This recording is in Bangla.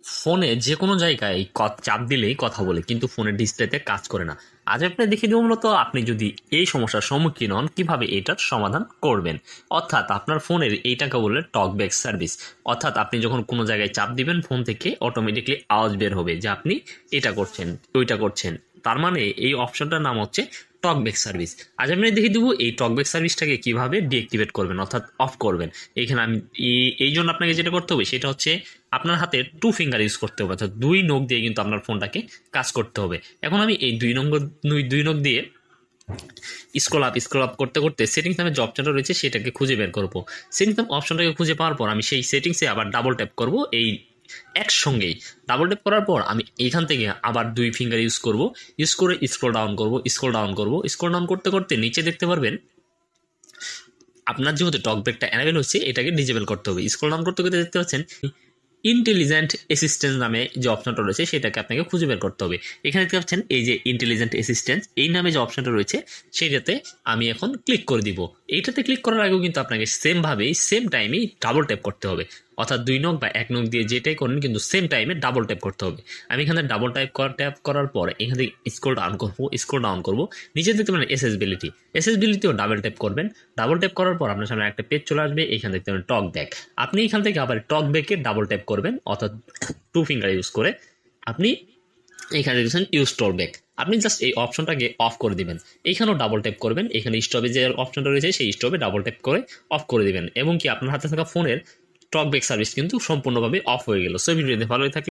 ফোনে যে কোনো জায়গায় চাপ দিলেই কথা বলে, কিন্তু ফোনের ডিসপ্লেতে কাজ করে না। আজ আপনি দেখিয়ে দেবো মূলত আপনি যদি এই সমস্যার সম্মুখীন হন কিভাবে এটার সমাধান করবেন। অর্থাৎ আপনার ফোনের এইটাকে বলে টকব্যাক সার্ভিস। অর্থাৎ আপনি যখন কোনো জায়গায় চাপ দিবেন ফোন থেকে অটোমেটিকলি আওয়াজ বের হবে যে আপনি এটা করছেন ওইটা করছেন। তার মানে এই অপশনটার নাম হচ্ছে টকব্যাক সার্ভিস। আজ আমি দেখিয়ে দেবো এই টকব্যাক সার্ভিসটাকে কিভাবে ডিঅ্যাক্টিভেট করবেন অর্থাৎ অফ করবেন। এখানে আমি এই জন্য আপনাকে যেটা করতে হবে সেটা হচ্ছে আপনার হাতে 2 ফিঙ্গার ইউজ করতে হবে, অর্থাৎ 2 নখ দিয়ে কিন্তু আপনার ফোনটাকে কাজ করতে হবে। এখন আমি এই 2 নখ দিয়ে স্ক্রল আপ করতে করতে সেটিংস নামে যে অপশনটা রয়েছে সেটাকে খুঁজে বের করবো। সেটিংস নাম অপশনটাকে খুঁজে পাওয়ার পর আমি সেই সেটিংসে আবার ডাবল ট্যাপ করব। এই একসঙ্গেই ডাবল ট্যাপ করার পর আমি এইখান থেকে আবার 2 ফিঙ্গার ইউজ করে স্ক্রল ডাউন করতে করতে নিচে দেখতে পারবেন আপনার যেহেতু টকব্যাকটা এনাবেল হচ্ছে এটাকে ডিজেবল করতে হবে। স্ক্রল ডাউন করতে করতে দেখতে পাচ্ছেন ইন্টেলিজেন্ট অ্যাসিস্ট্যান্স নামে যে অপশনটা রয়েছে সেটাকে আপনাকে খুঁজে বের করতে হবে। এখানে দেখতে পাচ্ছেন এই যে ইন্টেলিজেন্ট অ্যাসিস্ট্যান্স এই নামে যে অপশনটা রয়েছে সেটাতে আমি এখন ক্লিক করে দিব। এইটাতে ক্লিক করার আগেও কিন্তু আপনাকে সেম টাইমেই ডাবল ট্যাপ করতে হবে, অর্থাৎ 2 নখ বা 1 নখ দিয়ে যেটাই করেন কিন্তু সেম টাইমে ডাবল ট্যাপ করতে হবে। আমি এখানে ডাবল ট্যাপ করার পর এখান থেকে স্ক্রল ডাউন করবো নিচে দেখতে পারেন এসএসবিলিটিও ডাবল ট্যাপ করবেন। ডাবল ট্যাপ করার পর আপনার সামনে একটা পেজ চলে আসবে, এখানে দেখতে পাবেন টক ব্যাক। আপনি এখান থেকে আবার টক ব্যাকে ডাবল ট্যাপ করবেন, অর্থাৎ 2 ফিঙ্গার ইউজ করে আপনি এখানে দেখছেন ইউজ টক ব্যাক। আপনি জাস্ট এই অপশনটাকে অফ করে দিবেন। এইখানেও ডাবল ট্যাপ করবেন, এখানে স্টপে যে অপশনটা রয়েছে সেই স্টপে ডাবল ট্যাপ করে অফ করে দিবেন এবং কি আপনার হাতে থাকা ফোনের টক ব্যাক সার্ভিস কিন্তু সম্পূর্ণভাবে অফ হয়ে গেল। সো ভিডিওতে ভালোই থাকলে